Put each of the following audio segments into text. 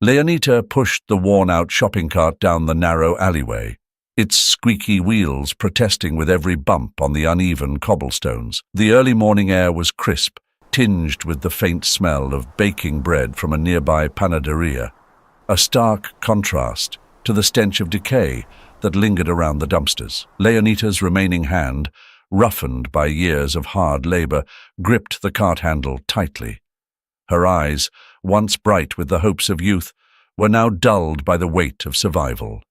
Leonita pushed the worn-out shopping cart down the narrow alleyway, its squeaky wheels protesting with every bump on the uneven cobblestones. The early morning air was crisp, tinged with the faint smell of baking bread from a nearby panaderia, a stark contrast to the stench of decay that lingered around the dumpsters. Leonita's remaining hand, roughened by years of hard labor, gripped the cart handle tightly. Her eyes, once bright with the hopes of youth, were now dulled by the weight of survival.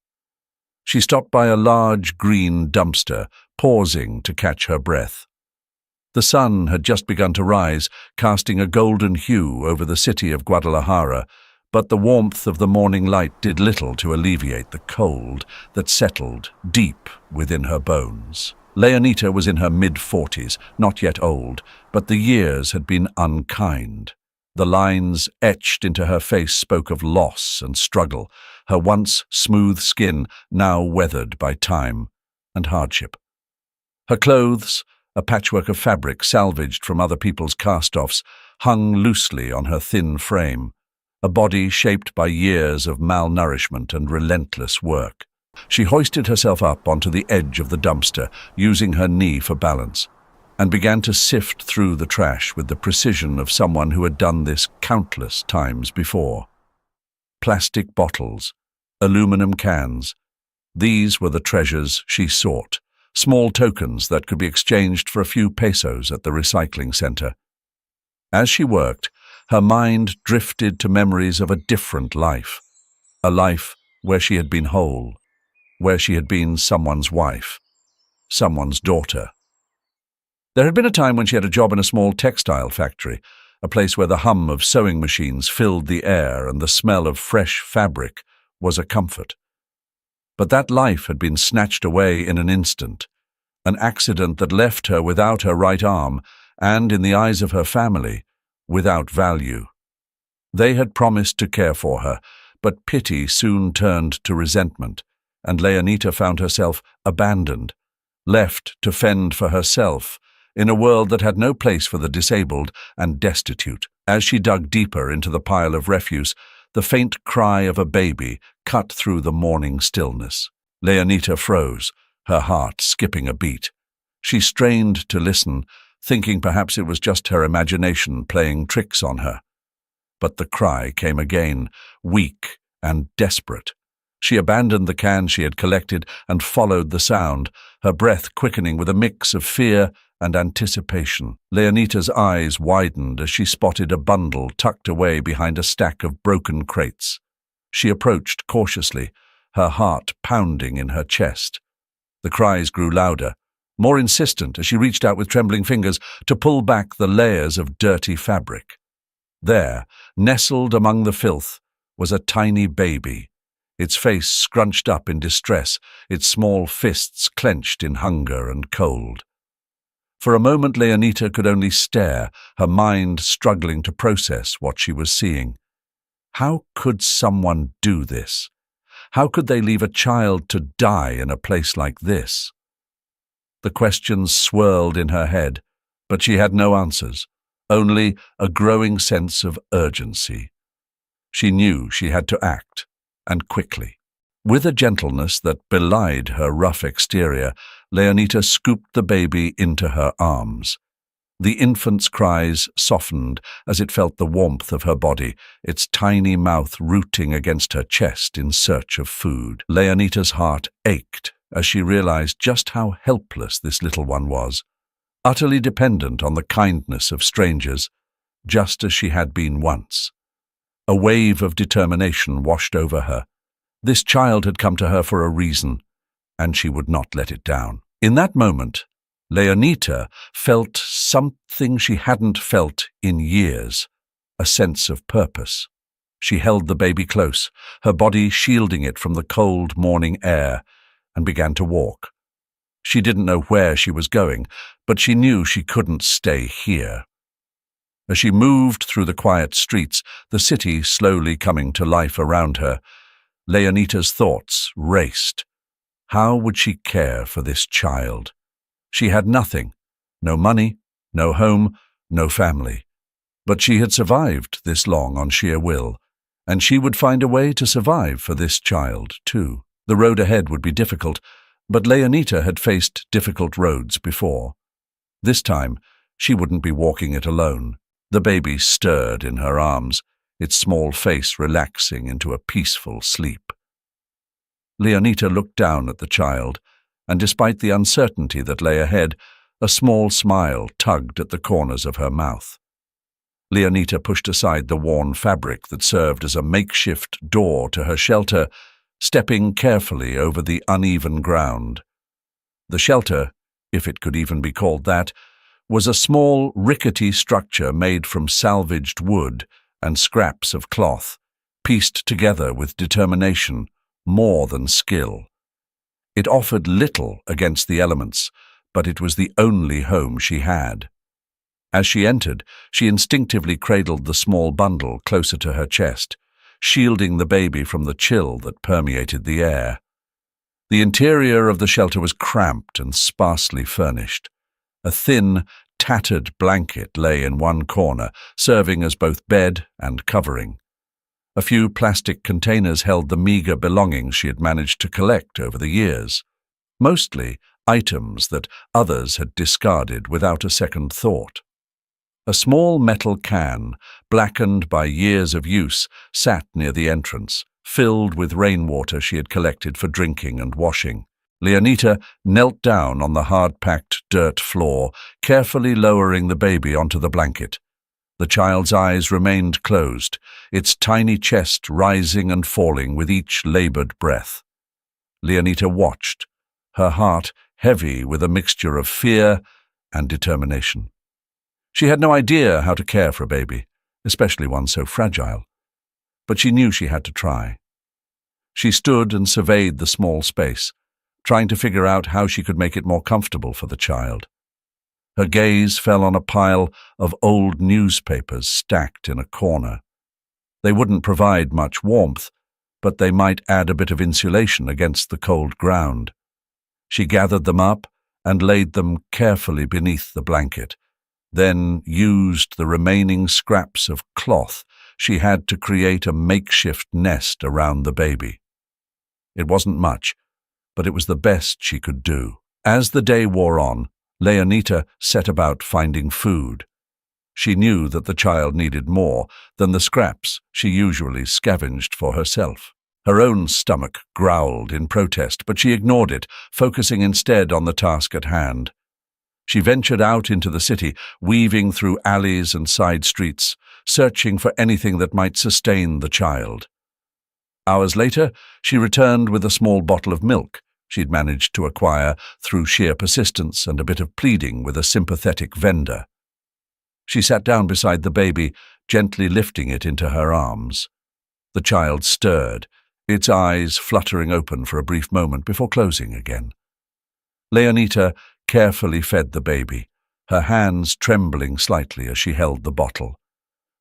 She stopped by a large green dumpster, pausing to catch her breath. The sun had just begun to rise, casting a golden hue over the city of Guadalajara, but the warmth of the morning light did little to alleviate the cold that settled deep within her bones. Leonita was in her mid-40s, not yet old, but the years had been unkind. The lines etched into her face spoke of loss and struggle, her once smooth skin now weathered by time and hardship. Her clothes, a patchwork of fabric salvaged from other people's cast-offs, hung loosely on her thin frame, a body shaped by years of malnourishment and relentless work. She hoisted herself up onto the edge of the dumpster, using her knee for balance, and began to sift through the trash with the precision of someone who had done this countless times before. Plastic bottles, aluminum cans, these were the treasures she sought, small tokens that could be exchanged for a few pesos at the recycling center. As she worked, her mind drifted to memories of a different life, a life where she had been whole, where she had been someone's wife, someone's daughter. There had been a time when she had a job in a small textile factory, a place where the hum of sewing machines filled the air and the smell of fresh fabric was a comfort. But that life had been snatched away in an instant, an accident that left her without her right arm and, in the eyes of her family, without value. They had promised to care for her, but pity soon turned to resentment, and Leonita found herself abandoned, left to fend for herself, in a world that had no place for the disabled and destitute. As she dug deeper into the pile of refuse, the faint cry of a baby cut through the morning stillness. Leonita froze, her heart skipping a beat. She strained to listen, thinking perhaps it was just her imagination playing tricks on her. But the cry came again, weak and desperate. She abandoned the can she had collected and followed the sound, her breath quickening with a mix of fear and anticipation. Leonita's eyes widened as she spotted a bundle tucked away behind a stack of broken crates. She approached cautiously, her heart pounding in her chest. The cries grew louder, more insistent as she reached out with trembling fingers to pull back the layers of dirty fabric. There, nestled among the filth, was a tiny baby, its face scrunched up in distress, its small fists clenched in hunger and cold. For a moment Leonita could only stare, her mind struggling to process what she was seeing. How could someone do this? How could they leave a child to die in a place like this? The questions swirled in her head, but she had no answers, only a growing sense of urgency. She knew she had to act, and quickly. With a gentleness that belied her rough exterior, Leonita scooped the baby into her arms. The infant's cries softened as it felt the warmth of her body, its tiny mouth rooting against her chest in search of food. Leonita's heart ached as she realized just how helpless this little one was, utterly dependent on the kindness of strangers, just as she had been once. A wave of determination washed over her. This child had come to her for a reason, and she would not let it down. In that moment, Leonita felt something she hadn't felt in years, a sense of purpose. She held the baby close, her body shielding it from the cold morning air, and began to walk. She didn't know where she was going, but she knew she couldn't stay here. As she moved through the quiet streets, the city slowly coming to life around her, Leonita's thoughts raced. How would she care for this child? She had nothing, no money, no home, no family. But she had survived this long on sheer will, And she would find a way to survive for this child, too. The road ahead would be difficult, but Leonita had faced difficult roads before. This time, she wouldn't be walking it alone. The baby stirred in her arms, its small face relaxing into a peaceful sleep. Leonita looked down at the child, and despite the uncertainty that lay ahead, a small smile tugged at the corners of her mouth. Leonita pushed aside the worn fabric that served as a makeshift door to her shelter, stepping carefully over the uneven ground. The shelter, if it could even be called that, was a small, rickety structure made from salvaged wood and scraps of cloth, pieced together with determination, more than skill. It offered little against the elements, but it was the only home she had. As she entered, she instinctively cradled the small bundle closer to her chest, shielding the baby from the chill that permeated the air. The interior of the shelter was cramped and sparsely furnished. A thin, tattered blanket lay in one corner, serving as both bed and covering. A few plastic containers held the meager belongings she had managed to collect over the years, mostly items that others had discarded without a second thought. A small metal can, blackened by years of use, sat near the entrance, filled with rainwater she had collected for drinking and washing. Leonita knelt down on the hard-packed dirt floor, carefully lowering the baby onto the blanket. The child's eyes remained closed, its tiny chest rising and falling with each labored breath. Leonita watched, her heart heavy with a mixture of fear and determination. She had no idea how to care for a baby, especially one so fragile, but she knew she had to try. She stood and surveyed the small space, trying to figure out how she could make it more comfortable for the child. Her gaze fell on a pile of old newspapers stacked in a corner. They wouldn't provide much warmth, but they might add a bit of insulation against the cold ground. She gathered them up and laid them carefully beneath the blanket, then used the remaining scraps of cloth she had to create a makeshift nest around the baby. It wasn't much, but it was the best she could do. As the day wore on, Leonita set about finding food. She knew that the child needed more than the scraps she usually scavenged for herself. Her own stomach growled in protest, but she ignored it, focusing instead on the task at hand. She ventured out into the city, weaving through alleys and side streets, searching for anything that might sustain the child. Hours later, she returned with a small bottle of milk she'd managed to acquire through sheer persistence and a bit of pleading with a sympathetic vendor. She sat down beside the baby, gently lifting it into her arms. The child stirred, its eyes fluttering open for a brief moment before closing again. Leonita carefully fed the baby, her hands trembling slightly as she held the bottle.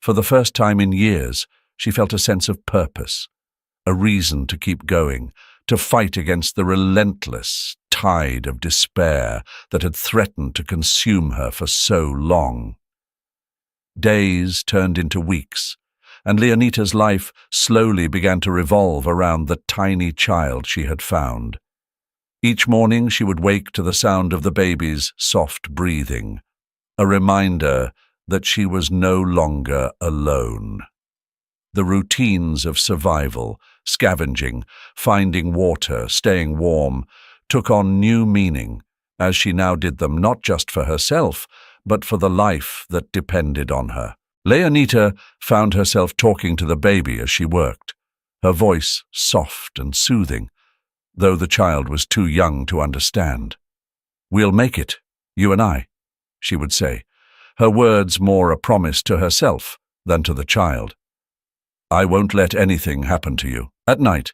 For the first time in years, she felt a sense of purpose, a reason to keep going, to fight against the relentless tide of despair that had threatened to consume her for so long. Days turned into weeks, and Leonita's life slowly began to revolve around the tiny child she had found. Each morning she would wake to the sound of the baby's soft breathing, a reminder that she was no longer alone. The routines of survival, scavenging, finding water, staying warm, took on new meaning as she now did them not just for herself, but for the life that depended on her. Leonita found herself talking to the baby as she worked, her voice soft and soothing, though the child was too young to understand. "We'll make it, you and I," she would say, her words more a promise to herself than to the child. "I won't let anything happen to you." At night,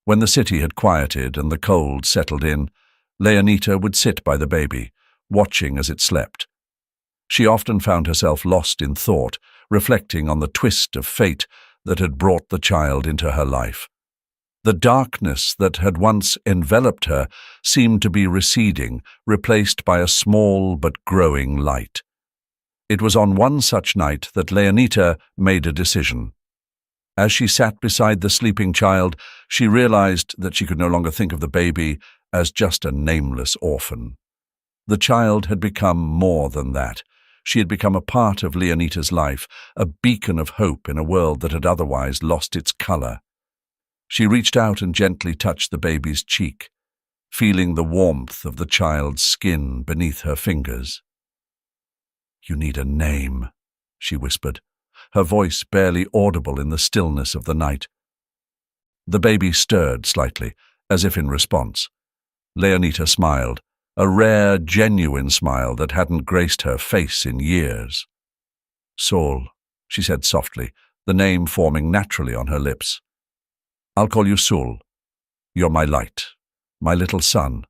when the city had quieted and the cold settled in, Leonita would sit by the baby, watching as it slept. She often found herself lost in thought, reflecting on the twist of fate that had brought the child into her life. The darkness that had once enveloped her seemed to be receding, replaced by a small but growing light. It was on one such night that Leonita made a decision. As she sat beside the sleeping child, she realized that she could no longer think of the baby as just a nameless orphan. The child had become more than that. She had become a part of Leonita's life, a beacon of hope in a world that had otherwise lost its color. She reached out and gently touched the baby's cheek, feeling the warmth of the child's skin beneath her fingers. "You need a name," she whispered, her voice barely audible in the stillness of the night. The baby stirred slightly, as if in response. Leonita smiled, a rare, genuine smile that hadn't graced her face in years. "Saul," she said softly, the name forming naturally on her lips. "I'll call you Saul. You're my light, my little sun."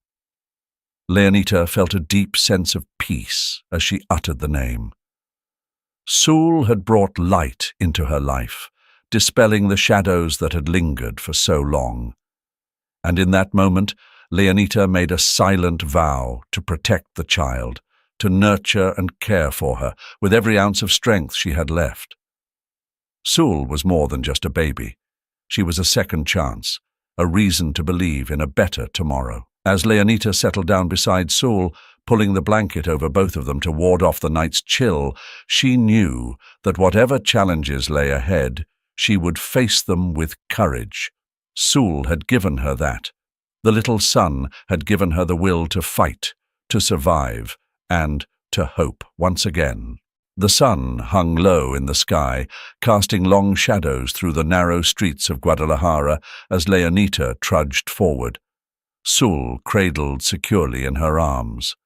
Leonita felt a deep sense of peace as she uttered the name. Saul had brought light into her life, dispelling the shadows that had lingered for so long. And in that moment, Leonita made a silent vow to protect the child, to nurture and care for her with every ounce of strength she had left. Saul was more than just a baby. She was a second chance, a reason to believe in a better tomorrow. As Leonita settled down beside Saul, pulling the blanket over both of them to ward off the night's chill, she knew that whatever challenges lay ahead, she would face them with courage. Saul had given her that. The little sun had given her the will to fight, to survive, and to hope once again. The sun hung low in the sky, casting long shadows through the narrow streets of Guadalajara as Leonita trudged forward. Saul cradled securely in her arms.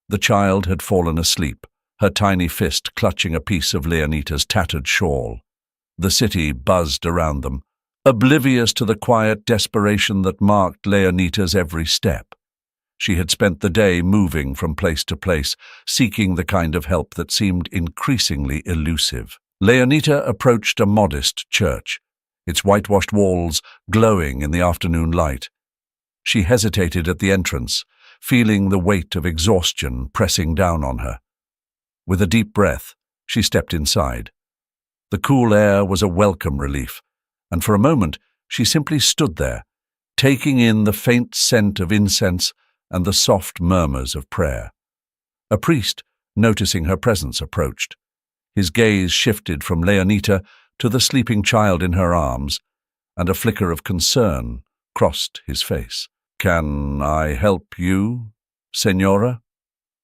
The child had fallen asleep, her tiny fist clutching a piece of Leonita's tattered shawl. The city buzzed around them, oblivious to the quiet desperation that marked Leonita's every step. She had spent the day moving from place to place, seeking the kind of help that seemed increasingly elusive. Leonita approached a modest church, its whitewashed walls glowing in the afternoon light. She hesitated at the entrance, feeling the weight of exhaustion pressing down on her. With a deep breath, she stepped inside. The cool air was a welcome relief, and for a moment she simply stood there, taking in the faint scent of incense and the soft murmurs of prayer. A priest, noticing her presence, approached. His gaze shifted from Leonita to the sleeping child in her arms, and a flicker of concern crossed his face. "Can I help you, Señora?"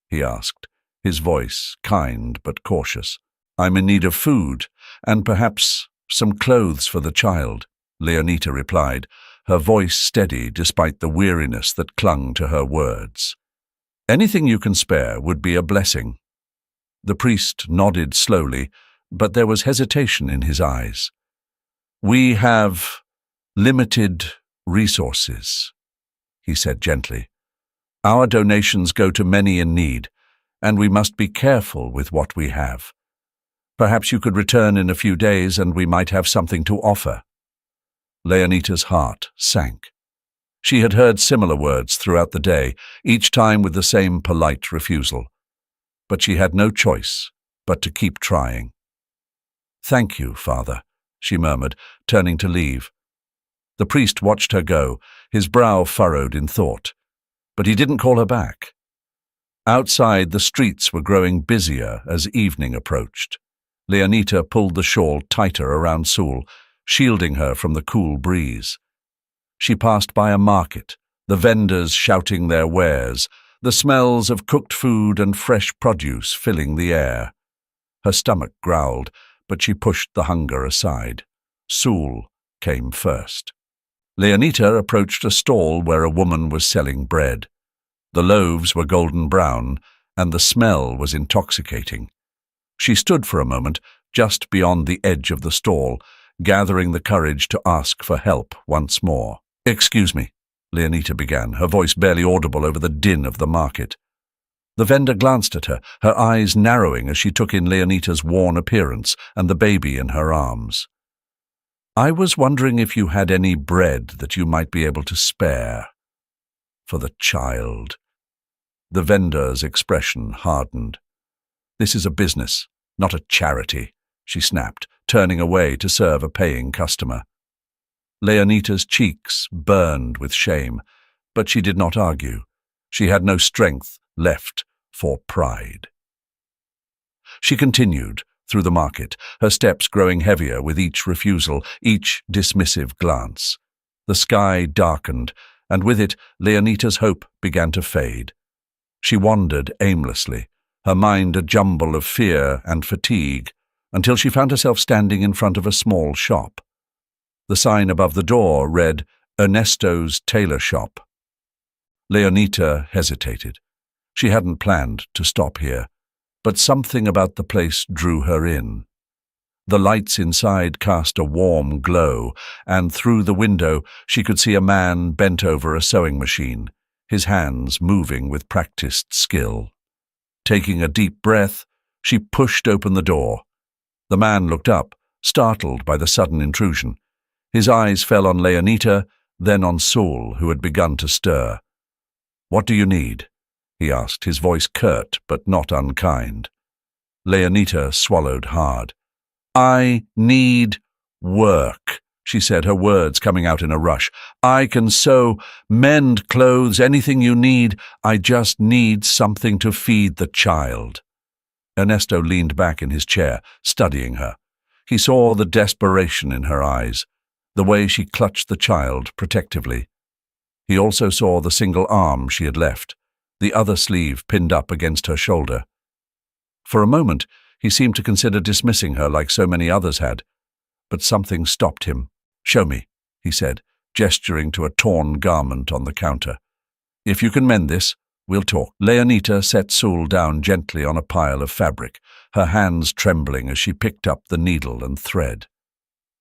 he asked, his voice kind but cautious. "I'm in need of food, and perhaps some clothes for the child," Leonita replied, her voice steady despite the weariness that clung to her words. "Anything you can spare would be a blessing." The priest nodded slowly, but there was hesitation in his eyes. "We have limited resources," he said gently. "Our donations go to many in need, and we must be careful with what we have. Perhaps you could return in a few days and we might have something to offer." Leonita's heart sank. She had heard similar words throughout the day, each time with the same polite refusal. But she had no choice but to keep trying. "Thank you, Father," she murmured, turning to leave. The priest watched her go, his brow furrowed in thought. But he didn't call her back. Outside, the streets were growing busier as evening approached. Leonita pulled the shawl tighter around Saul, shielding her from the cool breeze. She passed by a market, the vendors shouting their wares, the smells of cooked food and fresh produce filling the air. Her stomach growled, but she pushed the hunger aside. Saul came first. Leonita approached a stall where a woman was selling bread. The loaves were golden brown, and the smell was intoxicating. She stood for a moment, just beyond the edge of the stall, gathering the courage to ask for help once more. "Excuse me," Leonita began, her voice barely audible over the din of the market. The vendor glanced at her, her eyes narrowing as she took in Leonita's worn appearance and the baby in her arms. "I was wondering if you had any bread that you might be able to spare for the child." The vendor's expression hardened. "This is a business, not a charity," she snapped, turning away to serve a paying customer. Leonita's cheeks burned with shame, but she did not argue. She had no strength left for pride. She continued through the market, her steps growing heavier with each refusal, each dismissive glance. The sky darkened, and with it Leonita's hope began to fade. She wandered aimlessly, her mind a jumble of fear and fatigue, until she found herself standing in front of a small shop. The sign above the door read, "Ernesto's Tailor Shop." Leonita hesitated. She hadn't planned to stop here, but something about the place drew her in. The lights inside cast a warm glow, and through the window she could see a man bent over a sewing machine, his hands moving with practiced skill. Taking a deep breath, she pushed open the door. The man looked up, startled by the sudden intrusion. His eyes fell on Leonita, then on Saul, who had begun to stir. "What do you need?" he asked, his voice curt but not unkind. Leonita swallowed hard. "I need work," she said, her words coming out in a rush. "I can sew, mend clothes, anything you need. I just need something to feed the child." Ernesto leaned back in his chair, studying her. He saw the desperation in her eyes, the way she clutched the child protectively. He also saw the single arm she had left, the other sleeve pinned up against her shoulder. For a moment, he seemed to consider dismissing her like so many others had, but something stopped him. "Show me," he said, gesturing to a torn garment on the counter. "If you can mend this, we'll talk." Leonita set Saul down gently on a pile of fabric, her hands trembling as she picked up the needle and thread.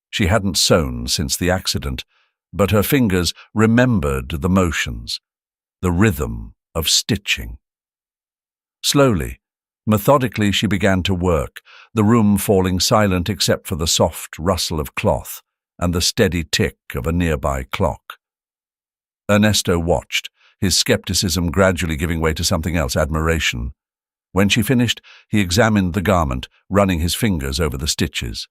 She hadn't sewn since the accident, but her fingers remembered the motions, the rhythm of stitching. Slowly, methodically she began to work, the room falling silent except for the soft rustle of cloth and the steady tick of a nearby clock. Ernesto watched, his skepticism gradually giving way to something else, admiration. When she finished, he examined the garment, running his fingers over the stitches.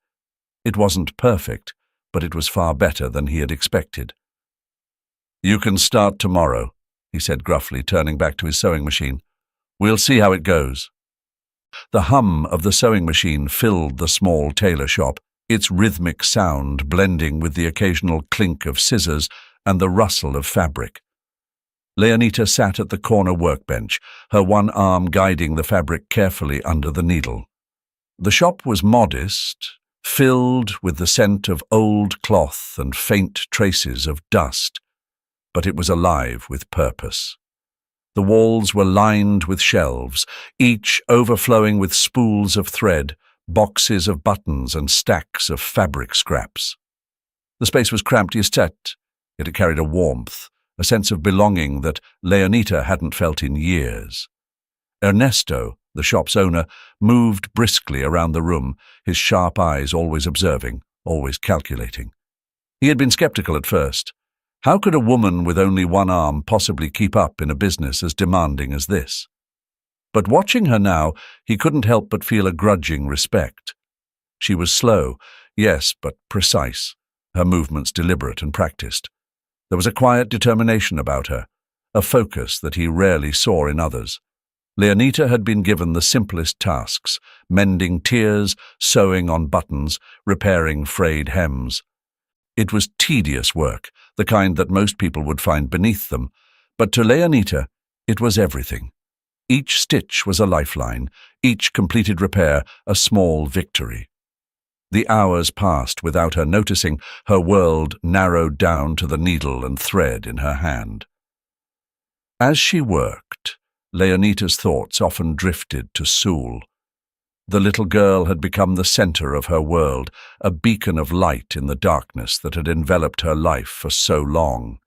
It wasn't perfect, but it was far better than he had expected. "You can start tomorrow," he said gruffly, turning back to his sewing machine. "We'll see how it goes." The hum of the sewing machine filled the small tailor shop, its rhythmic sound blending with the occasional clink of scissors and the rustle of fabric. Leonita sat at the corner workbench, her one arm guiding the fabric carefully under the needle. The shop was modest, filled with the scent of old cloth and faint traces of dust, but it was alive with purpose. The walls were lined with shelves, each overflowing with spools of thread, boxes of buttons and stacks of fabric scraps. The space was cramped, yet it carried a warmth, a sense of belonging that Leonita hadn't felt in years. Ernesto, the shop's owner, moved briskly around the room, his sharp eyes always observing, always calculating. He had been skeptical at first. How could a woman with only one arm possibly keep up in a business as demanding as this? But watching her now, he couldn't help but feel a grudging respect. She was slow, yes, but precise, her movements deliberate and practiced. There was a quiet determination about her, a focus that he rarely saw in others. Leonita had been given the simplest tasks, mending tiers, sewing on buttons, repairing frayed hems. It was tedious work, the kind that most people would find beneath them, but to Leonita it was everything. Each stitch was a lifeline, each completed repair a small victory. The hours passed without her noticing, her world narrowed down to the needle and thread in her hand. As she worked, Leonita's thoughts often drifted to Saul. The little girl had become the center of her world, a beacon of light in the darkness that had enveloped her life for so long.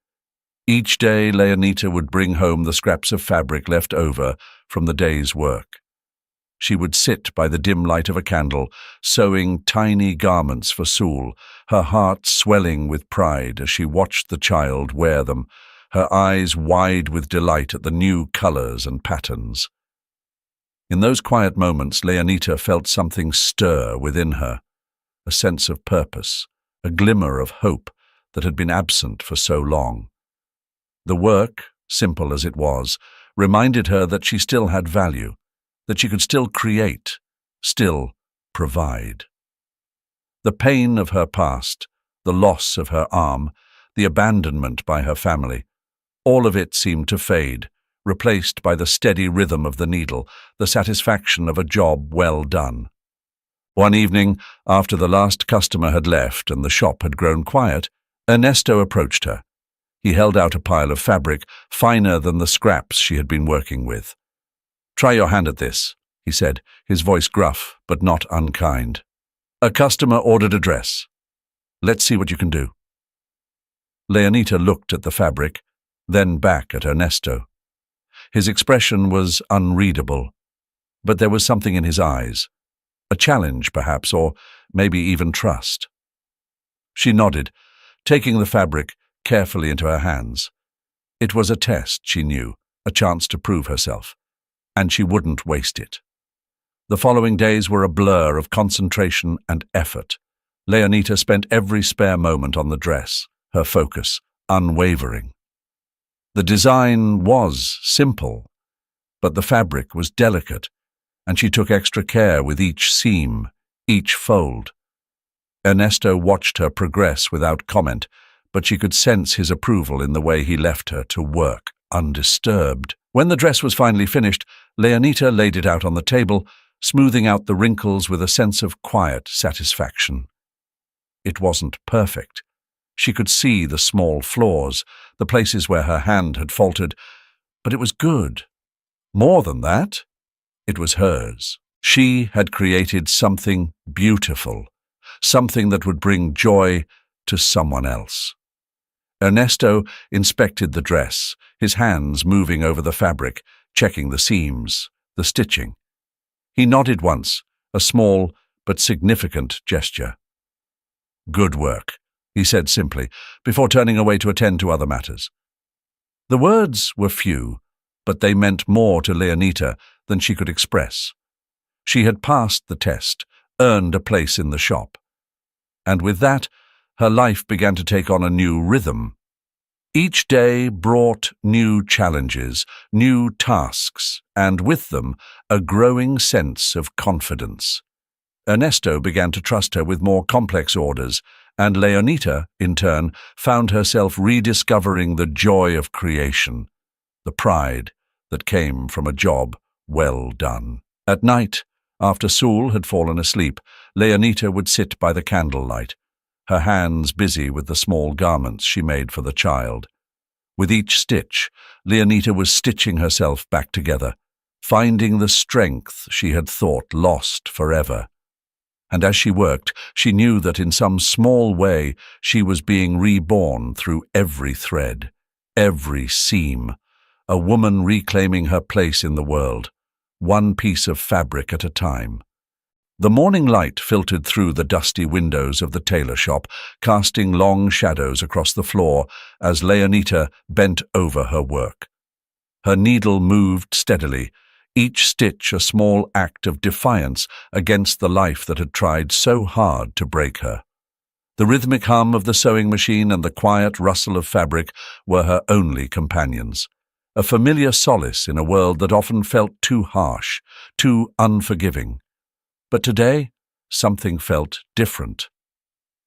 Each day Leonita would bring home the scraps of fabric left over from the day's work. She would sit by the dim light of a candle, sewing tiny garments for Saul, her heart swelling with pride as she watched the child wear them, her eyes wide with delight at the new colors and patterns. In those quiet moments, Leonita felt something stir within her. a sense of purpose, a glimmer of hope that had been absent for so long. The work, simple as it was, reminded her that she still had value, that she could still create, still provide. The pain of her past, the loss of her arm, the abandonment by her family, all of it seemed to fade, replaced by the steady rhythm of the needle, the satisfaction of a job well done. One evening, after the last customer had left and the shop had grown quiet, Ernesto approached her. He held out a pile of fabric, finer than the scraps she had been working with. "Try your hand at this," he said, his voice gruff but not unkind. "A customer ordered a dress. Let's see what you can do." Leonita looked at the fabric, then back at Ernesto. His expression was unreadable, but there was something in his eyes, a challenge perhaps, or maybe even trust. She nodded, taking the fabric carefully into her hands. It was a test, she knew, a chance to prove herself, and she wouldn't waste it. The following days were a blur of concentration and effort. Leonita spent every spare moment on the dress, her focus unwavering. The design was simple, but the fabric was delicate, and she took extra care with each seam, each fold. Ernesto watched her progress without comment, but she could sense his approval in the way he left her to work, undisturbed. When the dress was finally finished, Leonita laid it out on the table, smoothing out the wrinkles with a sense of quiet satisfaction. It wasn't perfect. She could see the small flaws, the places where her hand had faltered, but it was good. More than that, it was hers. She had created something beautiful, something that would bring joy to someone else. Ernesto inspected the dress, his hands moving over the fabric, checking the seams, the stitching. He nodded once, a small but significant gesture. "Good work," he said simply, before turning away to attend to other matters. The words were few, but they meant more to Leonita than she could express. She had passed the test, earned a place in the shop. And with that, her life began to take on a new rhythm. Each day brought new challenges, new tasks, and with them a growing sense of confidence. Ernesto began to trust her with more complex orders, and Leonita, in turn, found herself rediscovering the joy of creation, the pride that came from a job well done. At night, after Saul had fallen asleep, Leonita would sit by the candlelight, her hands busy with the small garments she made for the child. With each stitch, Leonita was stitching herself back together, finding the strength she had thought lost forever. And as she worked, she knew that in some small way she was being reborn through every thread, every seam, a woman reclaiming her place in the world, one piece of fabric at a time. The morning light filtered through the dusty windows of the tailor shop, casting long shadows across the floor as Leonita bent over her work. Her needle moved steadily, each stitch a small act of defiance against the life that had tried so hard to break her. The rhythmic hum of the sewing machine and the quiet rustle of fabric were her only companions, a familiar solace in a world that often felt too harsh, too unforgiving. But today, something felt different.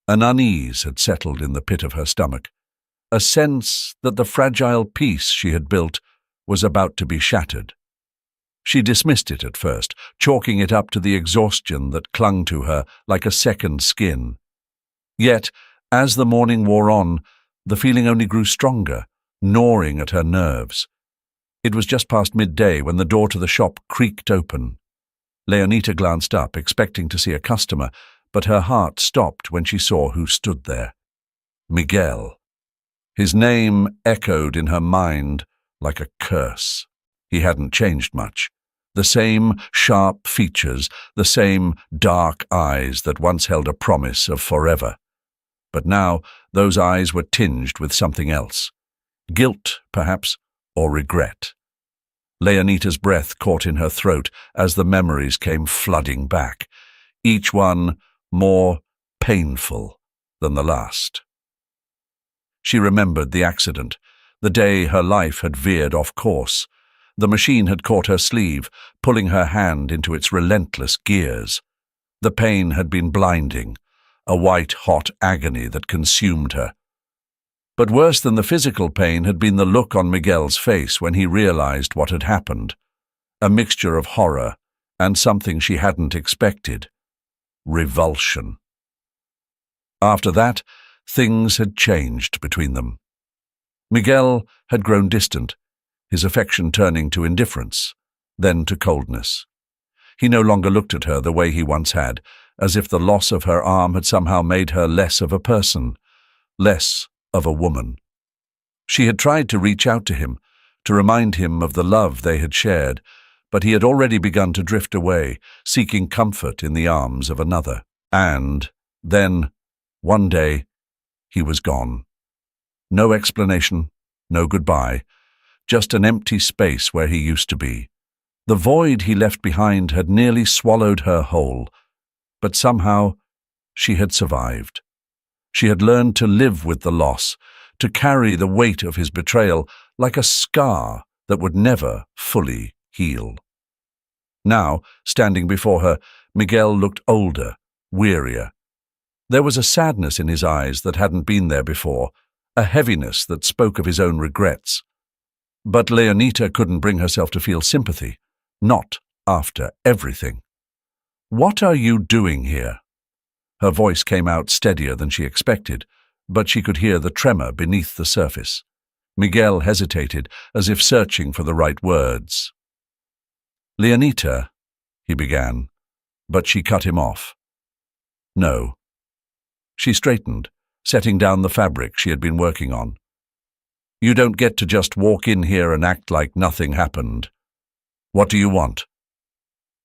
An unease had settled in the pit of her stomach, a sense that the fragile peace she had built was about to be shattered. She dismissed it at first, chalking it up to the exhaustion that clung to her like a second skin. Yet, as the morning wore on, the feeling only grew stronger, gnawing at her nerves. It was just past midday when the door to the shop creaked open. Leonita glanced up, expecting to see a customer, but her heart stopped when she saw who stood there. Miguel. His name echoed in her mind like a curse. He hadn't changed much. The same sharp features, the same dark eyes that once held a promise of forever. But now those eyes were tinged with something else. Guilt, perhaps, or regret. Leonita's breath caught in her throat as the memories came flooding back, each one more painful than the last. She remembered the accident, the day her life had veered off course. The machine had caught her sleeve, pulling her hand into its relentless gears. The pain had been blinding, a white-hot agony that consumed her. But worse than the physical pain had been the look on Miguel's face when he realized what had happened, a mixture of horror and something she hadn't expected: revulsion. After that, things had changed between them. Miguel had grown distant, his affection turning to indifference, then to coldness. He no longer looked at her the way he once had, as if the loss of her arm had somehow made her less of a person, less of a woman. She had tried to reach out to him, to remind him of the love they had shared, but he had already begun to drift away, seeking comfort in the arms of another. And then, one day, he was gone. No explanation, no goodbye, just an empty space where he used to be. The void he left behind had nearly swallowed her whole, but somehow she had survived. She had learned to live with the loss, to carry the weight of his betrayal like a scar that would never fully heal. Now, standing before her, Miguel looked older, wearier. There was a sadness in his eyes that hadn't been there before, a heaviness that spoke of his own regrets. But Leonita couldn't bring herself to feel sympathy, not after everything. "What are you doing here?" Her voice came out steadier than she expected, but she could hear the tremor beneath the surface. Miguel hesitated, as if searching for the right words. "Leonita," he began, but she cut him off. "No." She straightened, setting down the fabric she had been working on. "You don't get to just walk in here and act like nothing happened. What do you want?"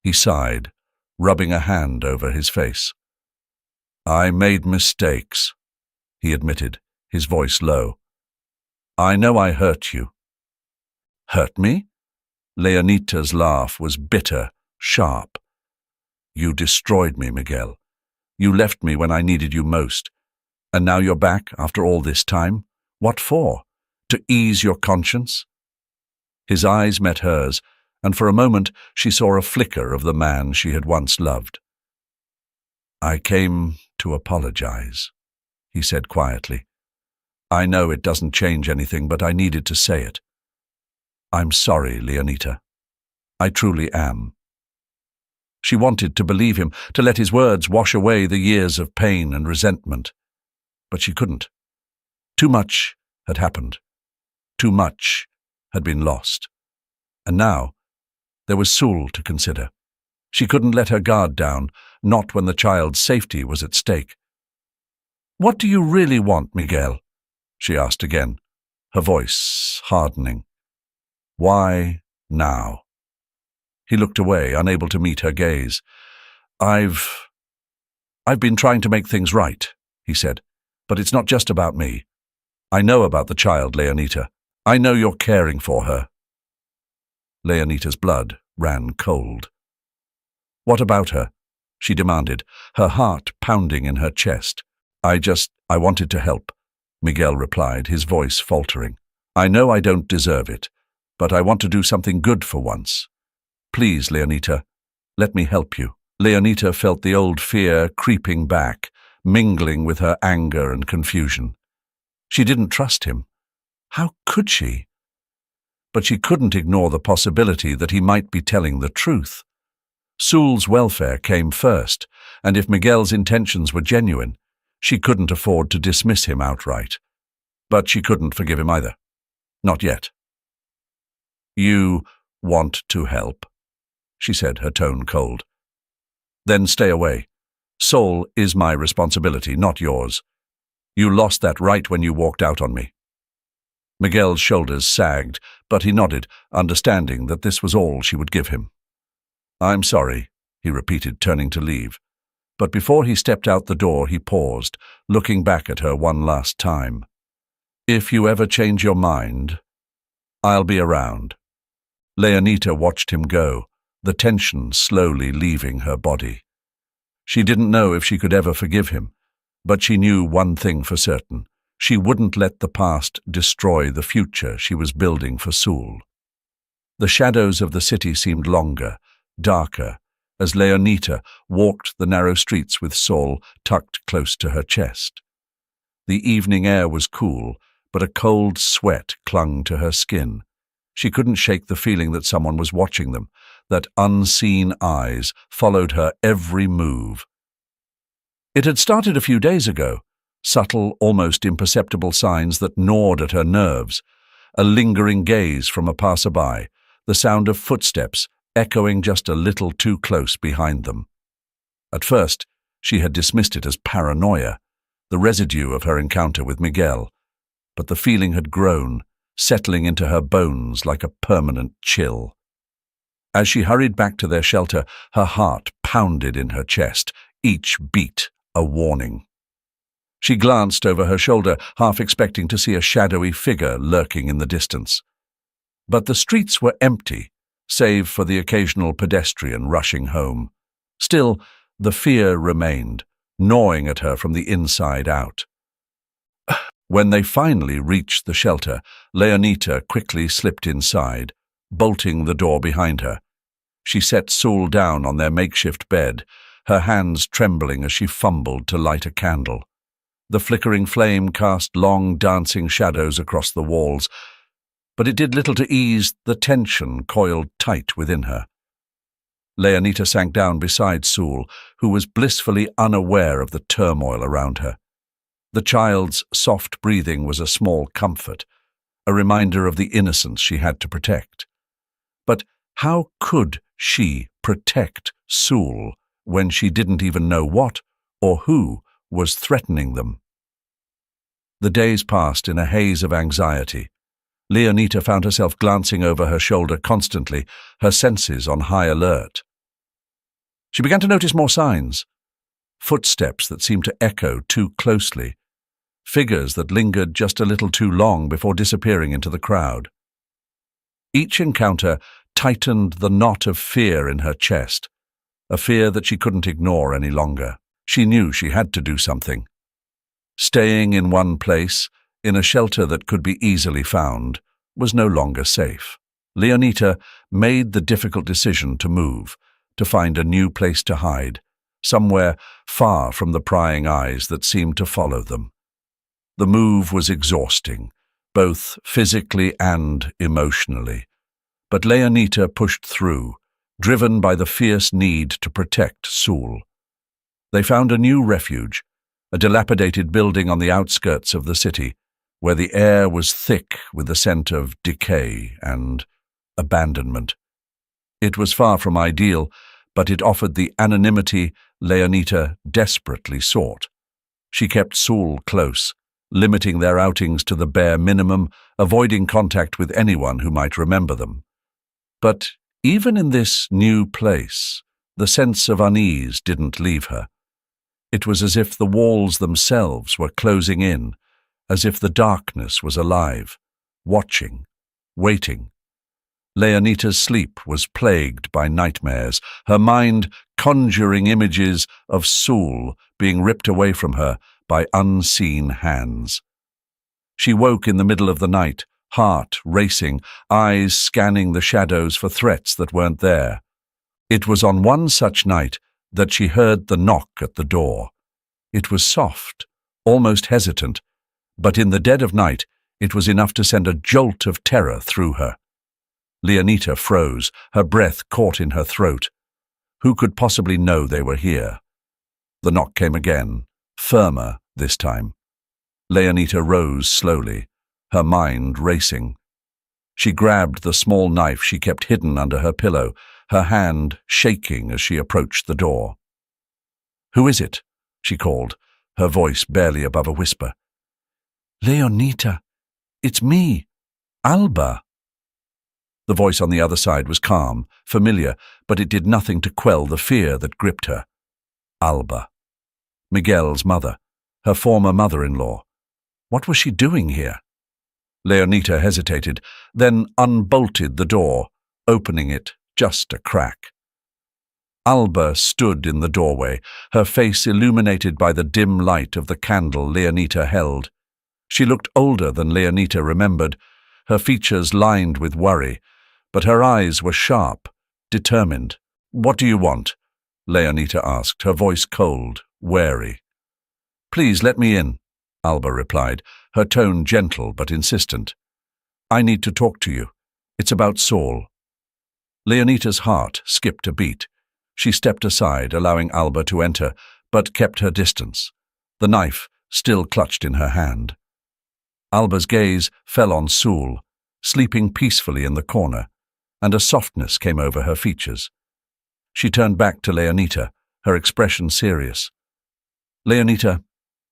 He sighed, rubbing a hand over his face. "I made mistakes," he admitted, his voice low. "I know I hurt you." "Hurt me?" Leonita's laugh was bitter, sharp. "You destroyed me, Miguel. You left me when I needed you most. And now you're back after all this time? What for? To ease your conscience?" His eyes met hers, and for a moment she saw a flicker of the man she had once loved. "I came to apologize," he said quietly. "I know it doesn't change anything, but I needed to say it. I'm sorry, Leonita. I truly am." She wanted to believe him, to let his words wash away the years of pain and resentment. But she couldn't. Too much had happened. Too much had been lost. And now there was Sul to consider. She couldn't let her guard down, not when the child's safety was at stake. "What do you really want, Miguel?" she asked again, her voice hardening. "Why now?" He looked away, unable to meet her gaze. I've been trying to make things right," he said, "but it's not just about me. I know about the child, Leonita. I know you're caring for her." Leonita's blood ran cold. "What about her?" she demanded, her heart pounding in her chest. I wanted to help," Miguel replied, his voice faltering. "I know I don't deserve it, but I want to do something good for once. Please, Leonita, let me help you." Leonita felt the old fear creeping back, mingling with her anger and confusion. She didn't trust him. How could she? But she couldn't ignore the possibility that he might be telling the truth. Sul's welfare came first, and if Miguel's intentions were genuine, she couldn't afford to dismiss him outright. But she couldn't forgive him either. Not yet. "You want to help?" she said, her tone cold. "Then stay away. Sol is my responsibility, not yours. You lost that right when you walked out on me." Miguel's shoulders sagged, but he nodded, understanding that this was all she would give him. "I'm sorry," he repeated, turning to leave. But before he stepped out the door, he paused, looking back at her one last time. "If you ever change your mind, I'll be around." Leonita watched him go, the tension slowly leaving her body. She didn't know if she could ever forgive him, But she knew one thing for certain. She wouldn't let the past destroy the future she was building for Sool. The shadows of the city seemed longer, darker, as Leonita walked the narrow streets with Saul tucked close to her chest. The evening air was cool, but a cold sweat clung to her skin. She couldn't shake the feeling that someone was watching them, that unseen eyes followed her every move. It had started a few days ago, subtle, almost imperceptible signs that gnawed at her nerves, a lingering gaze from a passerby, the sound of footsteps echoing just a little too close behind them. At first, she had dismissed it as paranoia, the residue of her encounter with Miguel, but the feeling had grown, settling into her bones like a permanent chill. As she hurried back to their shelter, her heart pounded in her chest, each beat a warning. She glanced over her shoulder, half expecting to see a shadowy figure lurking in the distance. But the streets were empty, save for the occasional pedestrian rushing home. Still, the fear remained, gnawing at her from the inside out. When they finally reached the shelter, Leonita quickly slipped inside, bolting the door behind her. She set Saul down on their makeshift bed, her hands trembling as she fumbled to light a candle. The flickering flame cast long, dancing shadows across the walls, but it did little to ease the tension coiled tight within her. Leonita sank down beside Saul, who was blissfully unaware of the turmoil around her. The child's soft breathing was a small comfort, a reminder of the innocence she had to protect. But how could she protect Saul when she didn't even know what or who was threatening them? The days passed in a haze of anxiety. Leonita found herself glancing over her shoulder constantly, her senses on high alert. She began to notice more signs. Footsteps that seemed to echo too closely. Figures that lingered just a little too long before disappearing into the crowd. Each encounter tightened the knot of fear in her chest, a fear that she couldn't ignore any longer. She knew she had to do something. Staying in one place, in a shelter that could be easily found, was no longer safe. Leonita made the difficult decision to move, to find a new place to hide, somewhere far from the prying eyes that seemed to follow them. The move was exhausting, both physically and emotionally, but Leonita pushed through, driven by the fierce need to protect Saul. They found a new refuge, a dilapidated building on the outskirts of the city, where the air was thick with the scent of decay and abandonment. It was far from ideal, but it offered the anonymity Leonita desperately sought. She kept Saul close, limiting their outings to the bare minimum, avoiding contact with anyone who might remember them. But even in this new place, the sense of unease didn't leave her. It was as if the walls themselves were closing in, as if the darkness was alive, watching, waiting. Leonita's sleep was plagued by nightmares, her mind conjuring images of Saul being ripped away from her by unseen hands. She woke in the middle of the night, heart racing, eyes scanning the shadows for threats that weren't there. It was on one such night that she heard the knock at the door. It was soft, almost hesitant, but in the dead of night it was enough to send a jolt of terror through her. Leonita froze, her breath caught in her throat. Who could possibly know they were here? The knock came again, firmer this time. Leonita rose slowly, her mind racing. She grabbed the small knife she kept hidden under her pillow, her hand shaking as she approached the door. "Who is it?" she called, her voice barely above a whisper. "Leonita, it's me, Alba." The voice on the other side was calm, familiar, but it did nothing to quell the fear that gripped her. Alba. Miguel's mother, her former mother-in-law. What was she doing here? Leonita hesitated, then unbolted the door, opening it just a crack. Alba stood in the doorway, her face illuminated by the dim light of the candle Leonita held. She looked older than Leonita remembered, her features lined with worry, but her eyes were sharp, determined. "What do you want?" Leonita asked, her voice cold, wary. "Please let me in," Alba replied, her tone gentle but insistent. "I need to talk to you. It's about Saul." Leonita's heart skipped a beat. She stepped aside, allowing Alba to enter, but kept her distance, the knife still clutched in her hand. Alba's gaze fell on Saul, sleeping peacefully in the corner, and a softness came over her features. She turned back to Leonita, her expression serious. "Leonita,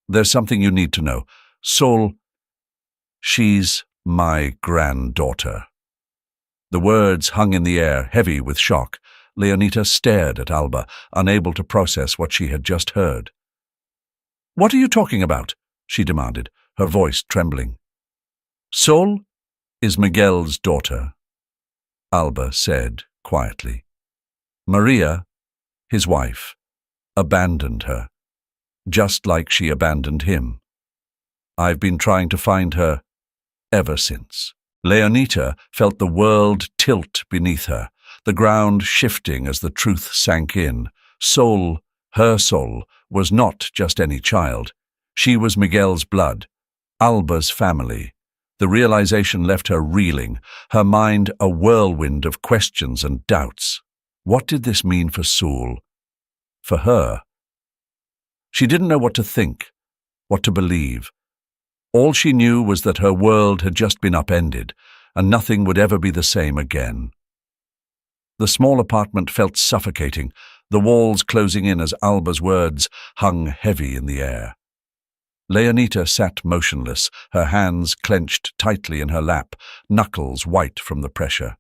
there's something you need to know. Saul, she's my granddaughter." The words hung in the air, heavy with shock. Leonita stared at Alba, unable to process what she had just heard. "What are you talking about?" she demanded, her voice trembling. "Saul is Miguel's daughter," Alba said quietly. "Maria, his wife, abandoned her, just like she abandoned him. I've been trying to find her ever since." Leonita felt the world tilt beneath her, the ground shifting as the truth sank in. Saul, her Saul, was not just any child. She was Miguel's blood, Alba's family. The realization left her reeling, her mind a whirlwind of questions and doubts. What did this mean for Saul? For her? She didn't know what to think, what to believe. All she knew was that her world had just been upended, and nothing would ever be the same again. The small apartment felt suffocating, the walls closing in as Alba's words hung heavy in the air. Leonita sat motionless, her hands clenched tightly in her lap, knuckles white from the pressure.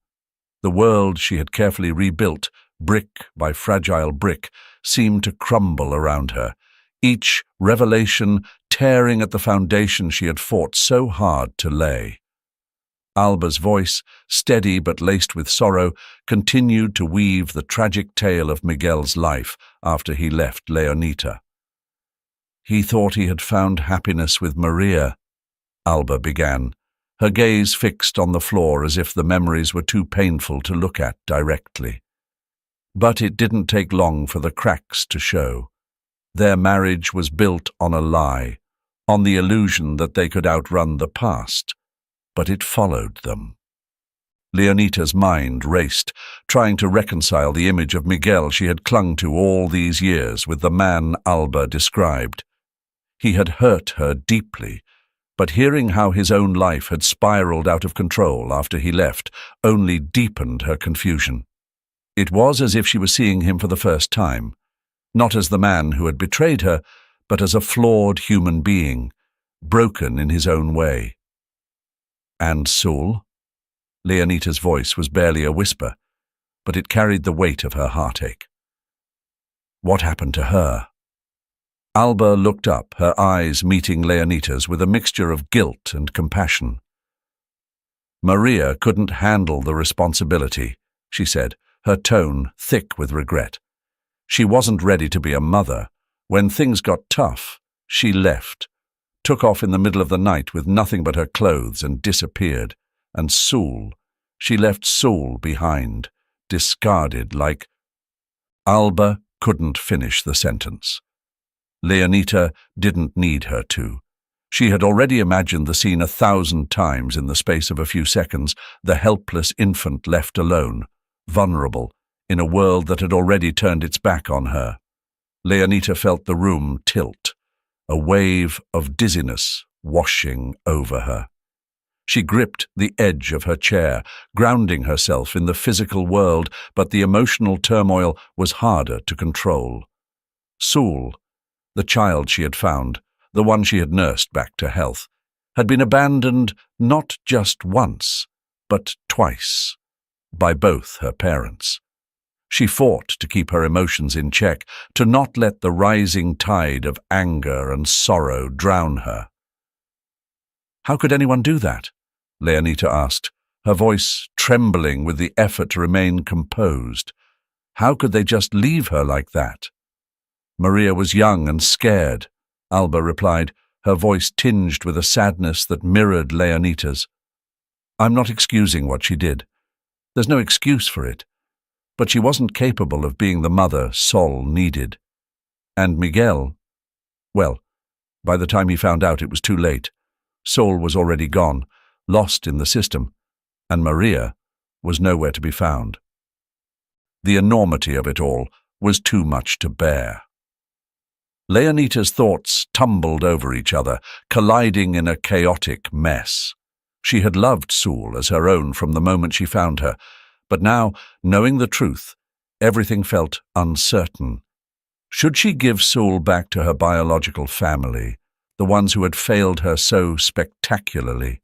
The world she had carefully rebuilt, brick by fragile brick, seemed to crumble around her, each revelation tearing at the foundation she had fought so hard to lay. Alba's voice, steady but laced with sorrow, continued to weave the tragic tale of Miguel's life after he left Leonita. "He thought he had found happiness with Maria," Alba began, her gaze fixed on the floor as if the memories were too painful to look at directly. But it didn't take long for the cracks to show. Their marriage was built on a lie, on the illusion that they could outrun the past, but it followed them. Leonita's mind raced, trying to reconcile the image of Miguel she had clung to all these years with the man Alba described. He had hurt her deeply, but hearing how his own life had spiraled out of control after he left only deepened her confusion. It was as if she was seeing him for the first time, not as the man who had betrayed her, but as a flawed human being, broken in his own way. "And Saul?" Leonita's voice was barely a whisper, but it carried the weight of her heartache. "What happened to her?" Alba looked up, her eyes meeting Leonita's with a mixture of guilt and compassion. "Maria couldn't handle the responsibility," she said, her tone thick with regret. "She wasn't ready to be a mother. When things got tough, she left, took off in the middle of the night with nothing but her clothes and disappeared. And Saul, she left Saul behind, discarded like—" Alba couldn't finish the sentence. Leonita didn't need her to. She had already imagined the scene 1,000 times in the space of a few seconds, the helpless infant left alone, vulnerable, in a world that had already turned its back on her. Leonita felt the room tilt, a wave of dizziness washing over her. She gripped the edge of her chair, grounding herself in the physical world, but the emotional turmoil was harder to control. Saul, the child she had found, the one she had nursed back to health, had been abandoned not just once, but twice, by both her parents. She fought to keep her emotions in check, to not let the rising tide of anger and sorrow drown her. "How could anyone do that?" Leonita asked, her voice trembling with the effort to remain composed. How could they just leave her like that? Maria was young and scared, Alba replied, her voice tinged with a sadness that mirrored Leonita's. I'm not excusing what she did. There's no excuse for it. But she wasn't capable of being the mother Sol needed. And Miguel, well, by the time he found out it was too late. Sol was already gone, lost in the system, and Maria was nowhere to be found. The enormity of it all was too much to bear. Leonita's thoughts tumbled over each other, colliding in a chaotic mess. She had loved Sul as her own from the moment she found her, but now, knowing the truth, everything felt uncertain. Should she give Sul back to her biological family, the ones who had failed her so spectacularly?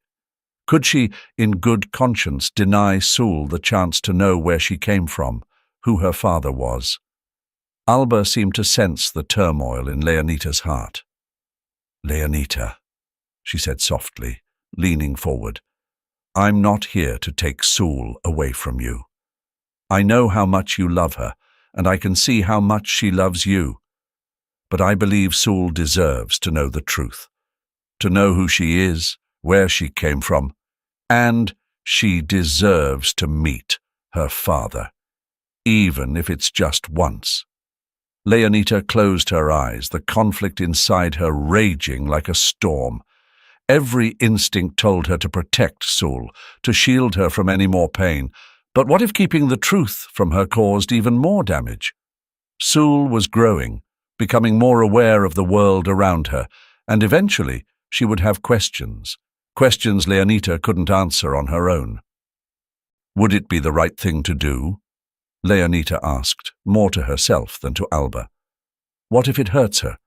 Could she, in good conscience, deny Sul the chance to know where she came from, who her father was? Alba seemed to sense the turmoil in Leonita's heart. Leonita, she said softly, leaning forward, I'm not here to take Sul away from you. I know how much you love her, and I can see how much she loves you. But I believe Sul deserves to know the truth, to know who she is, where she came from, and she deserves to meet her father, even if it's just once. Leonita closed her eyes, the conflict inside her raging like a storm. Every instinct told her to protect Sul, to shield her from any more pain. But what if keeping the truth from her caused even more damage? Sul was growing, becoming more aware of the world around her, and eventually she would have questions Leonita couldn't answer on her own. Would it be the right thing to do? Leonita asked, more to herself than to Alba. What if it hurts her?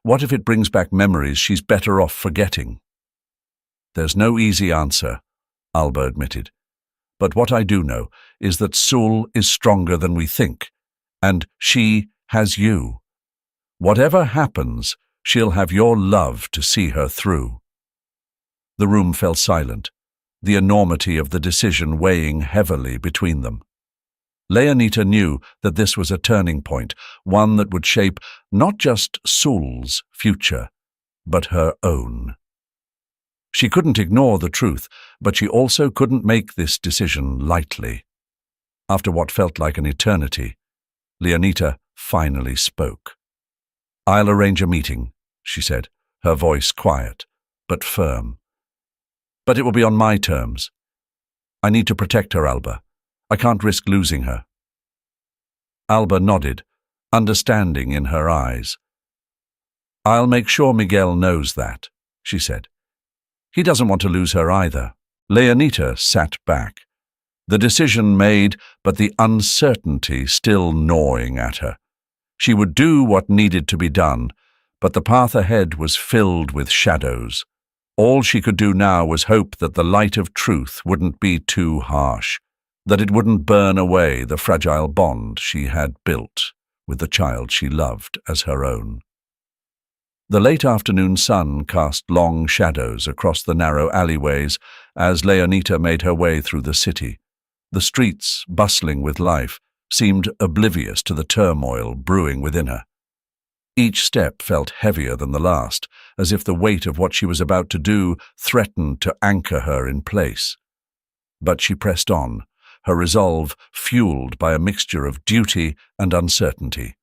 What if it brings back memories she's better off forgetting? There's no easy answer, Alba admitted. But what I do know is that Sul is stronger than we think, and she has you. Whatever happens, she'll have your love to see her through. The room fell silent, the enormity of the decision weighing heavily between them. Leonita knew that this was a turning point, one that would shape not just Sul's future, but her own. She couldn't ignore the truth, but she also couldn't make this decision lightly. After what felt like an eternity, Leonita finally spoke. I'll arrange a meeting, she said, her voice quiet, but firm. But it will be on my terms. I need to protect her, Alba. I can't risk losing her. Alba nodded, understanding in her eyes. I'll make sure Miguel knows that, she said. He doesn't want to lose her either. Leonita sat back, the decision made, but the uncertainty still gnawing at her. She would do what needed to be done, but the path ahead was filled with shadows. All she could do now was hope that the light of truth wouldn't be too harsh, that it wouldn't burn away the fragile bond she had built with the child she loved as her own. The late afternoon sun cast long shadows across the narrow alleyways as Leonita made her way through the city. The streets, bustling with life, seemed oblivious to the turmoil brewing within her. Each step felt heavier than the last, as if the weight of what she was about to do threatened to anchor her in place. But she pressed on, her resolve fueled by a mixture of duty and uncertainty.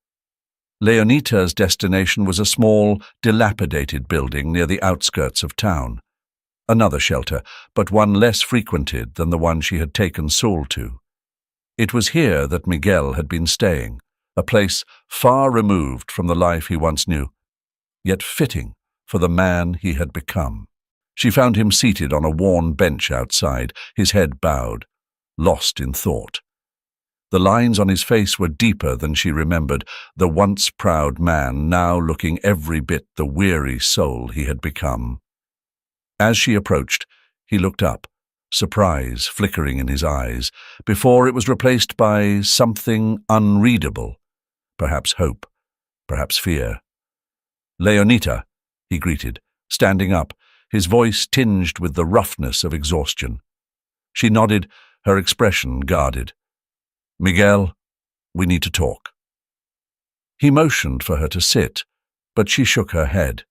Leonita's destination was a small, dilapidated building near the outskirts of town. Another shelter, but one less frequented than the one she had taken Sul to. It was here that Miguel had been staying, a place far removed from the life he once knew, yet fitting for the man he had become. She found him seated on a worn bench outside, his head bowed, lost in thought. The lines on his face were deeper than she remembered, the once proud man now looking every bit the weary soul he had become. As she approached, he looked up, surprise flickering in his eyes, before it was replaced by something unreadable, perhaps hope, perhaps fear. Leonita, he greeted, standing up, his voice tinged with the roughness of exhaustion. She nodded, her expression guarded. Miguel, We need to talk." He motioned for her to sit, but she shook her head.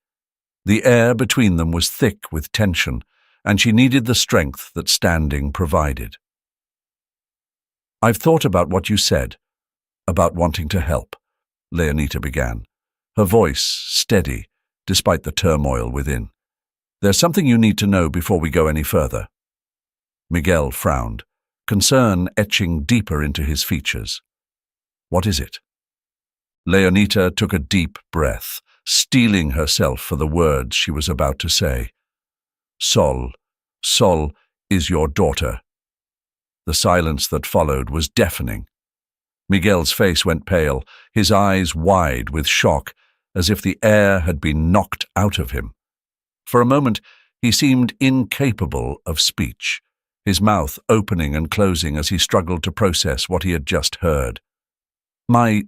The air between them was thick with tension, and she needed the strength that standing provided. "I've thought about what you said, about wanting to help," Leonita began, her voice steady despite the turmoil within. "There's something you need to know before we go any further." Miguel frowned, concern etching deeper into his features. "What is it?" Leonita took a deep breath, steeling herself for the words she was about to say. Sol is your daughter." The silence that followed was deafening. Miguel's face went pale, his eyes wide with shock, as if the air had been knocked out of him. For a moment, he seemed incapable of speech, his mouth opening and closing as he struggled to process what he had just heard. My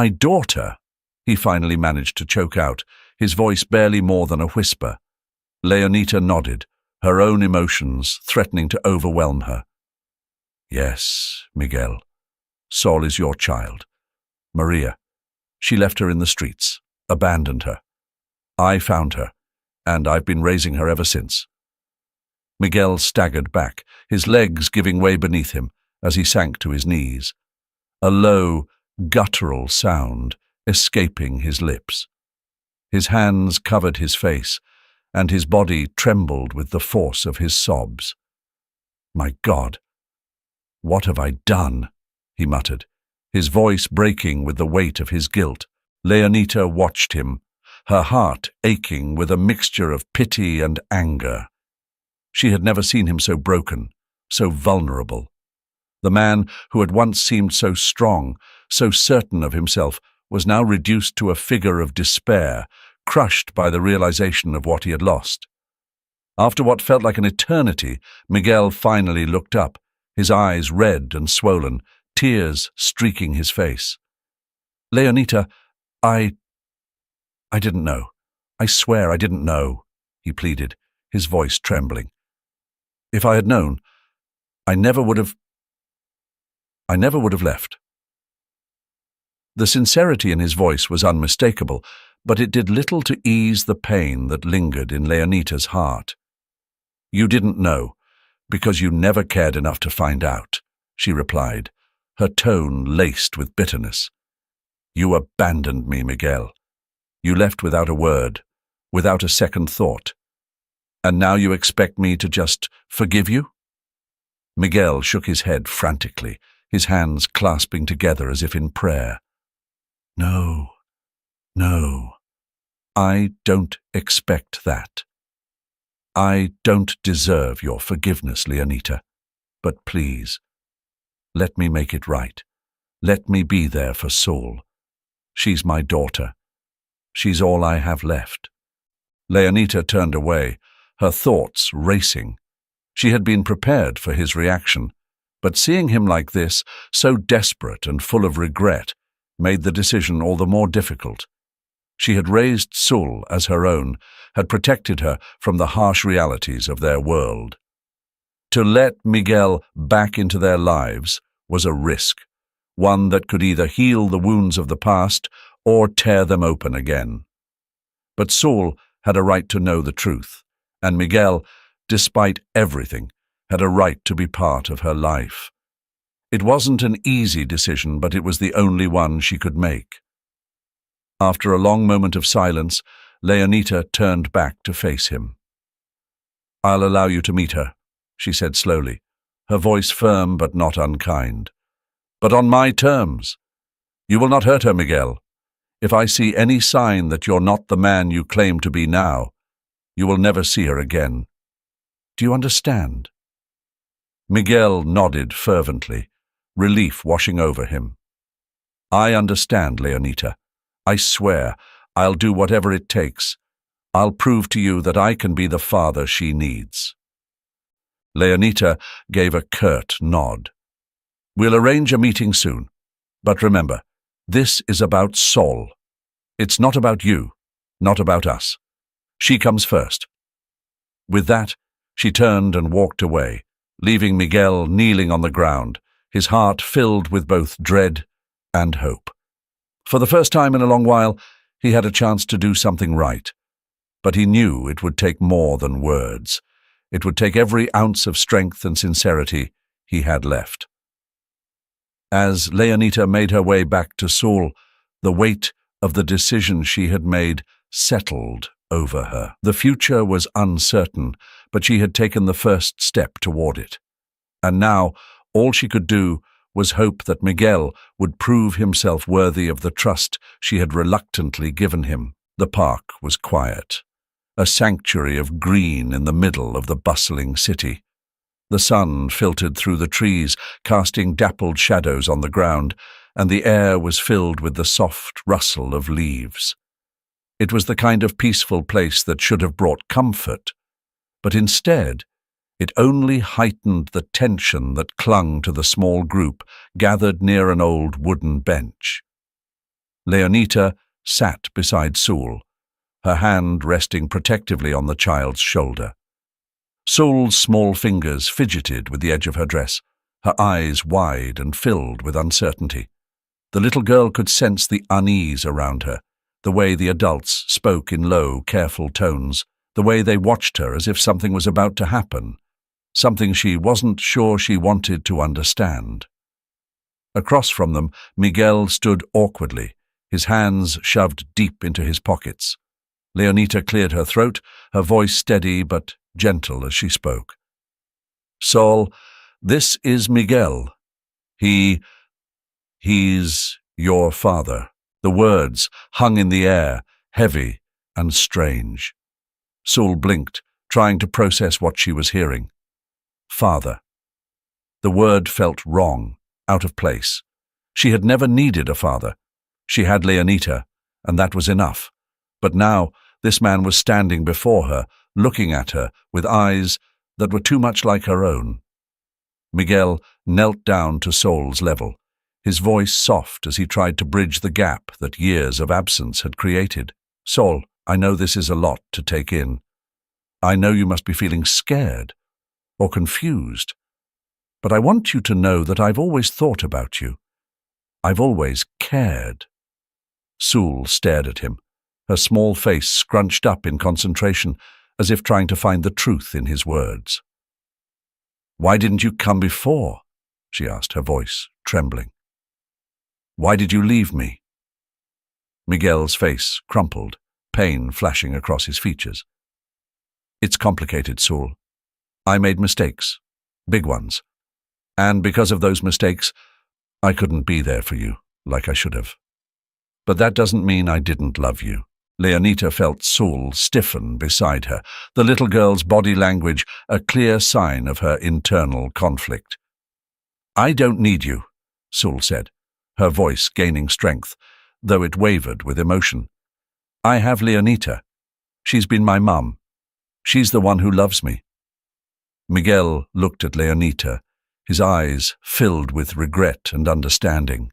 daughter," he finally managed to choke out, his voice barely more than a whisper. Leonita nodded, her own emotions threatening to overwhelm her. "Yes, Miguel. Sol is your child. Maria. She left her in the streets, abandoned her. I found her, and I've been raising her ever since." Miguel staggered back, his legs giving way beneath him as he sank to his knees. A low, guttural sound escaping his lips. His hands covered his face, and his body trembled with the force of his sobs. "My God, what have I done?" he muttered, his voice breaking with the weight of his guilt. Leonita watched him, her heart aching with a mixture of pity and anger. She had never seen him so broken, so vulnerable. The man who had once seemed so strong, so certain of himself, was now reduced to a figure of despair, crushed by the realization of what he had lost. After what felt like an eternity, Miguel finally looked up, his eyes red and swollen, tears streaking his face. "Leonita, I didn't know. I swear I didn't know," he pleaded, his voice trembling. "If I had known, I never would have left." The sincerity in his voice was unmistakable, but it did little to ease the pain that lingered in Leonita's heart. "You didn't know, because you never cared enough to find out," she replied, her tone laced with bitterness. "You abandoned me, Miguel. You left without a word, without a second thought. And now you expect me to just forgive you?" Miguel shook his head frantically, his hands clasping together as if in prayer. No, I don't expect that. I don't deserve your forgiveness, Leonita. But please, let me make it right. Let me be there for Sol. She's my daughter. She's all I have left." Leonita turned away, her thoughts racing. She had been prepared for his reaction, but seeing him like this, so desperate and full of regret, made the decision all the more difficult. She had raised Sol as her own, had protected her from the harsh realities of their world. To let Miguel back into their lives was a risk, one that could either heal the wounds of the past or tear them open again. But Sol had a right to know the truth, and Miguel, despite everything, had a right to be part of her life. It wasn't an easy decision, but it was the only one she could make. After a long moment of silence, Leonita turned back to face him. "I'll allow you to meet her," she said slowly, her voice firm but not unkind. "But on my terms. You will not hurt her, Miguel. If I see any sign that you're not the man you claim to be now, you will never see her again. Do you understand?" Miguel nodded fervently, relief washing over him. "I understand, Leonita. I swear I'll do whatever it takes. I'll prove to you that I can be the father she needs." Leonita gave a curt nod. "We'll arrange a meeting soon. But remember, this is about Sol. It's not about you, not about us. She comes first." With that, she turned and walked away, leaving Miguel kneeling on the ground, his heart filled with both dread and hope. For the first time in a long while, he had a chance to do something right. But he knew it would take more than words. It would take every ounce of strength and sincerity he had left. As Leonita made her way back to Saul, the weight of the decision she had made settled over her. The future was uncertain, but she had taken the first step toward it. And now, all she could do was hope that Miguel would prove himself worthy of the trust she had reluctantly given him. The park was quiet, a sanctuary of green in the middle of the bustling city. The sun filtered through the trees, casting dappled shadows on the ground, and the air was filled with the soft rustle of leaves. It was the kind of peaceful place that should have brought comfort, but instead, it only heightened the tension that clung to the small group gathered near an old wooden bench. Leonita sat beside Saul, her hand resting protectively on the child's shoulder. Saul's small fingers fidgeted with the edge of her dress, her eyes wide and filled with uncertainty. The little girl could sense the unease around her, the way the adults spoke in low, careful tones, the way they watched her as if something was about to happen, something she wasn't sure she wanted to understand. Across from them, Miguel stood awkwardly, his hands shoved deep into his pockets. Leonita cleared her throat, her voice steady but gentle as she spoke. "Saul, this is Miguel. He's your father." The words hung in the air, heavy and strange. Saul blinked, trying to process what she was hearing. Father. The word felt wrong, out of place. She had never needed a father. She had Leonita, and that was enough. But now, this man was standing before her, looking at her with eyes that were too much like her own. Miguel knelt down to Saul's level, his voice soft as he tried to bridge the gap that years of absence had created. "Saul, I know this is a lot to take in. I know you must be feeling scared or confused, but I want you to know that I've always thought about you. I've always cared." Saul stared at him, her small face scrunched up in concentration, as if trying to find the truth in his words. "Why didn't you come before?" she asked, her voice trembling. "Why did you leave me?" Miguel's face crumpled, pain flashing across his features. "It's complicated, Saul. I made mistakes, big ones. And because of those mistakes, I couldn't be there for you like I should have. But that doesn't mean I didn't love you." Leonita felt Saul stiffen beside her, the little girl's body language a clear sign of her internal conflict. "I don't need you," Saul said, her voice gaining strength, though it wavered with emotion. "I have Leonita. She's been my mum. She's the one who loves me." Miguel looked at Leonita, his eyes filled with regret and understanding.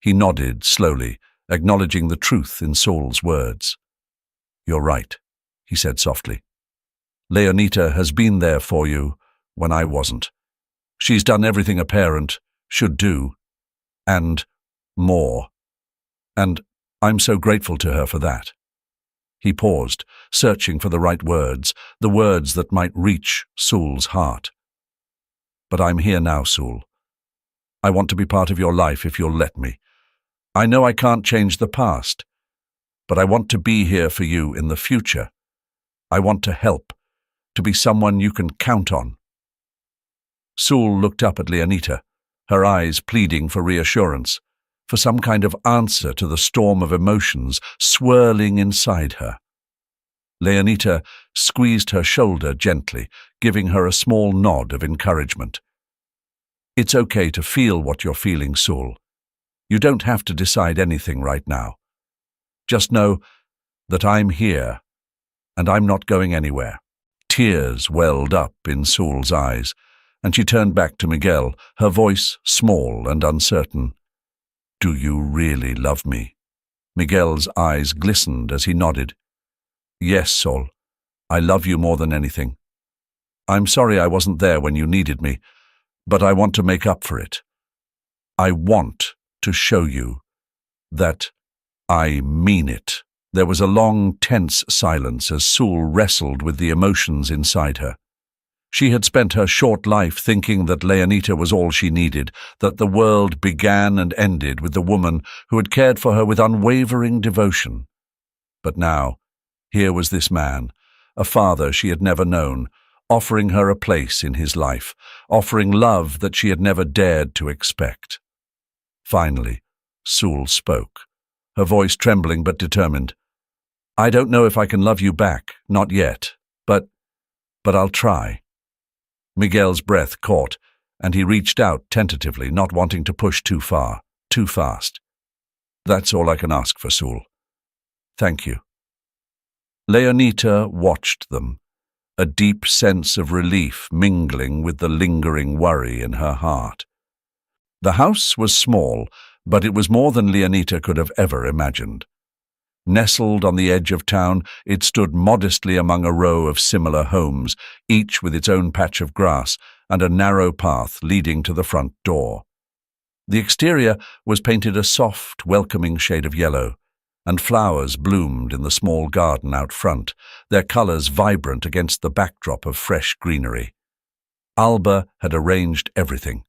He nodded slowly, acknowledging the truth in Saul's words. "You're right," he said softly. "Leonita has been there for you when I wasn't. She's done everything a parent should do, and more. And I'm so grateful to her for that." He paused, searching for the right words, the words that might reach Saul's heart. "But I'm here now, Saul. I want to be part of your life if you'll let me. I know I can't change the past, but I want to be here for you in the future. I want to help, to be someone you can count on." Saul looked up at Leonita, her eyes pleading for reassurance, for some kind of answer to the storm of emotions swirling inside her. Leonita squeezed her shoulder gently, giving her a small nod of encouragement. "It's okay to feel what you're feeling, Saul. You don't have to decide anything right now. Just know that I'm here, and I'm not going anywhere." Tears welled up in Saul's eyes, and she turned back to Miguel, her voice small and uncertain. "Do you really love me?" Miguel's eyes glistened as he nodded. "Yes, Saul. I love you more than anything. I'm sorry I wasn't there when you needed me, but I want to make up for it. I want to show you that I mean it." There was a long, tense silence as Sewell wrestled with the emotions inside her. She had spent her short life thinking that Leonita was all she needed, that the world began and ended with the woman who had cared for her with unwavering devotion. But now, here was this man, a father she had never known, offering her a place in his life, offering love that she had never dared to expect. Finally, Sewell spoke, her voice trembling but determined. "I don't know if I can love you back, not yet, but I'll try." Miguel's breath caught, and he reached out tentatively, not wanting to push too far, too fast. "That's all I can ask for, Sewell. Thank you." Leonita watched them, a deep sense of relief mingling with the lingering worry in her heart. The house was small, but it was more than Leonita could have ever imagined. Nestled on the edge of town, it stood modestly among a row of similar homes, each with its own patch of grass and a narrow path leading to the front door. The exterior was painted a soft, welcoming shade of yellow, and flowers bloomed in the small garden out front, their colors vibrant against the backdrop of fresh greenery. Alba had arranged everything: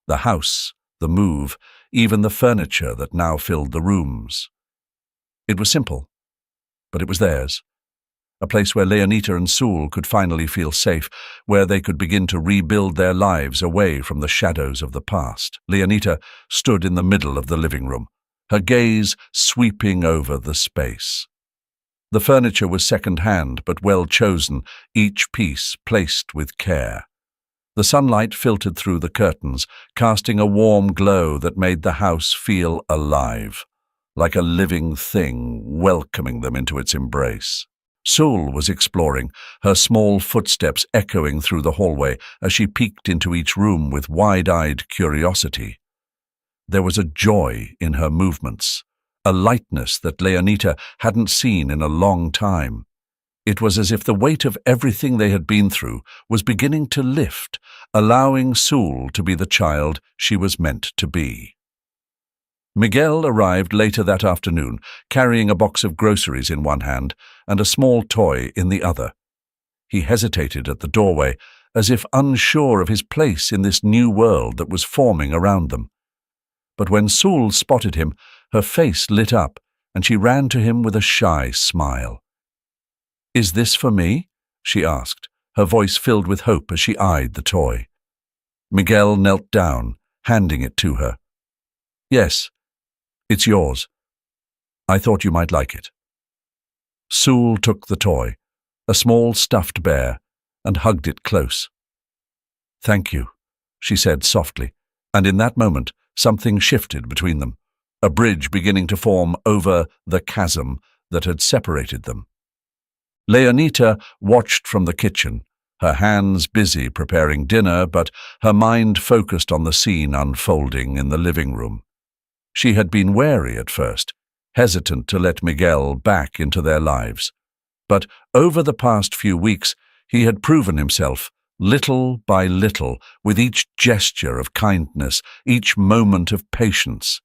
the house, the move, even the furniture that now filled the rooms. It was simple, but it was theirs. A place where Leonita and Sewell could finally feel safe, where they could begin to rebuild their lives away from the shadows of the past. Leonita stood in the middle of the living room, her gaze sweeping over the space. The furniture was second-hand but well chosen, each piece placed with care. The sunlight filtered through the curtains, casting a warm glow that made the house feel alive, like a living thing welcoming them into its embrace. Sewell was exploring, her small footsteps echoing through the hallway as she peeked into each room with wide-eyed curiosity. There was a joy in her movements, a lightness that Leonita hadn't seen in a long time. It was as if the weight of everything they had been through was beginning to lift, allowing Sewell to be the child she was meant to be. Miguel arrived later that afternoon, carrying a box of groceries in one hand and a small toy in the other. He hesitated at the doorway, as if unsure of his place in this new world that was forming around them. But when Sewell spotted him, her face lit up, and she ran to him with a shy smile. "Is this for me?" she asked, her voice filled with hope as she eyed the toy. Miguel knelt down, handing it to her. "Yes. It's yours. I thought you might like it." Sewell took the toy, a small stuffed bear, and hugged it close. "Thank you," she said softly, and in that moment something shifted between them, a bridge beginning to form over the chasm that had separated them. Leonita watched from the kitchen, her hands busy preparing dinner, but her mind focused on the scene unfolding in the living room. She had been wary at first, hesitant to let Miguel back into their lives. But over the past few weeks, he had proven himself, little by little, with each gesture of kindness, each moment of patience.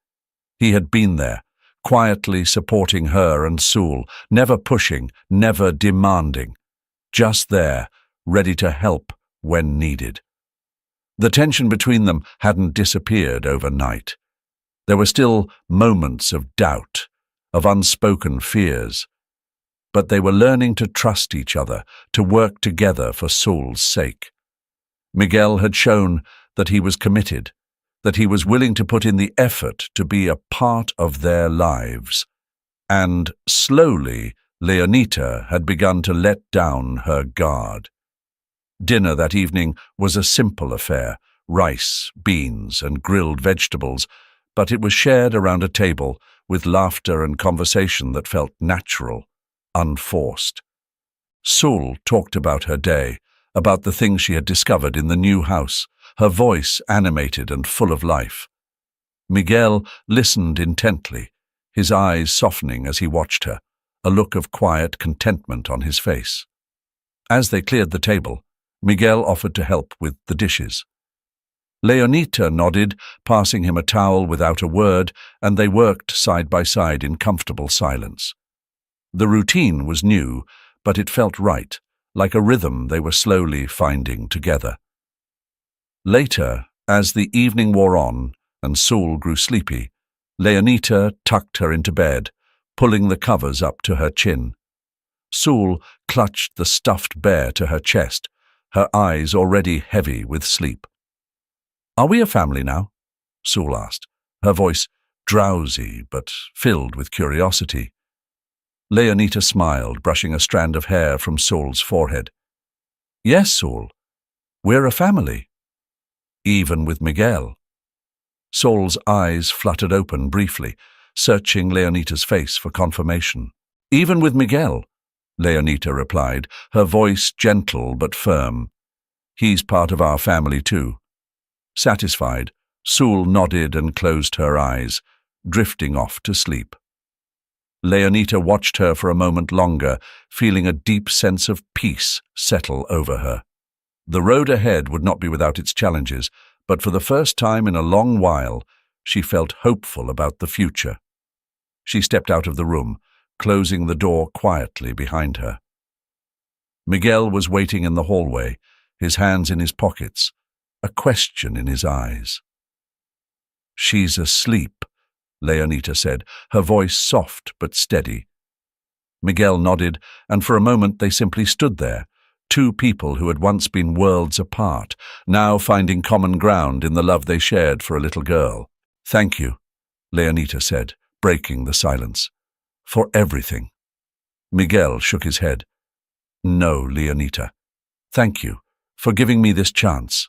He had been there, quietly supporting her and Sewell, never pushing, never demanding. Just there, ready to help when needed. The tension between them hadn't disappeared overnight. There were still moments of doubt, of unspoken fears. But they were learning to trust each other, to work together for Sewell's sake. Miguel had shown that he was committed, that he was willing to put in the effort to be a part of their lives. And slowly, Leonita had begun to let down her guard. Dinner that evening was a simple affair, rice, beans, and grilled vegetables, but it was shared around a table with laughter and conversation that felt natural, unforced. Sewell talked about her day, about the things she had discovered in the new house, her voice animated and full of life. Miguel listened intently, his eyes softening as he watched her, a look of quiet contentment on his face. As they cleared the table, Miguel offered to help with the dishes. Leonita nodded, passing him a towel without a word, and they worked side by side in comfortable silence. The routine was new, but it felt right, like a rhythm they were slowly finding together. Later, as the evening wore on and Saul grew sleepy, Leonita tucked her into bed, pulling the covers up to her chin. Saul clutched the stuffed bear to her chest, her eyes already heavy with sleep. "Are we a family now?" Saul asked, her voice drowsy but filled with curiosity. Leonita smiled, brushing a strand of hair from Saul's forehead. "Yes, Saul, we're a family." "Even with Miguel?" Saul's eyes fluttered open briefly, searching Leonita's face for confirmation. "Even with Miguel," Leonita replied, her voice gentle but firm. "He's part of our family too." Satisfied, Saul nodded and closed her eyes, drifting off to sleep. Leonita watched her for a moment longer, feeling a deep sense of peace settle over her. The road ahead would not be without its challenges, but for the first time in a long while, she felt hopeful about the future. She stepped out of the room, closing the door quietly behind her. Miguel was waiting in the hallway, his hands in his pockets, a question in his eyes. "She's asleep," Leonita said, her voice soft but steady. Miguel nodded, and for a moment they simply stood there, two people who had once been worlds apart, now finding common ground in the love they shared for a little girl. "Thank you," Leonita said, breaking the silence. "For everything." Miguel shook his head. "No, Leonita. Thank you for giving me this chance."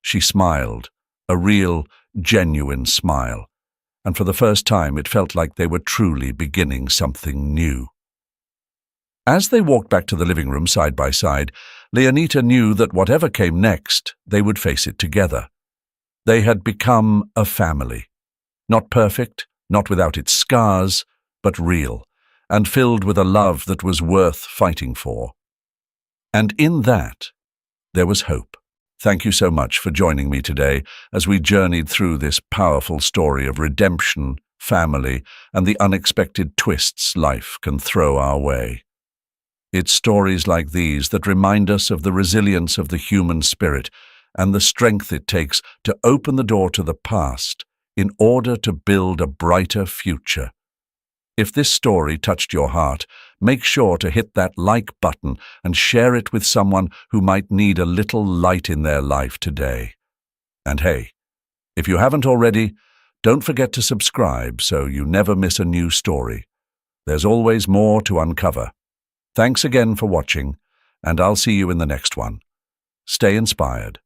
She smiled, a real, genuine smile, and for the first time it felt like they were truly beginning something new. As they walked back to the living room side by side, Leonita knew that whatever came next, they would face it together. They had become a family. Not perfect, not without its scars, but real, and filled with a love that was worth fighting for. And in that, there was hope. Thank you so much for joining me today as we journeyed through this powerful story of redemption, family, and the unexpected twists life can throw our way. It's stories like these that remind us of the resilience of the human spirit and the strength it takes to open the door to the past in order to build a brighter future. If this story touched your heart, make sure to hit that like button and share it with someone who might need a little light in their life today. And hey, if you haven't already, don't forget to subscribe so you never miss a new story. There's always more to uncover. Thanks again for watching, and I'll see you in the next one. Stay inspired.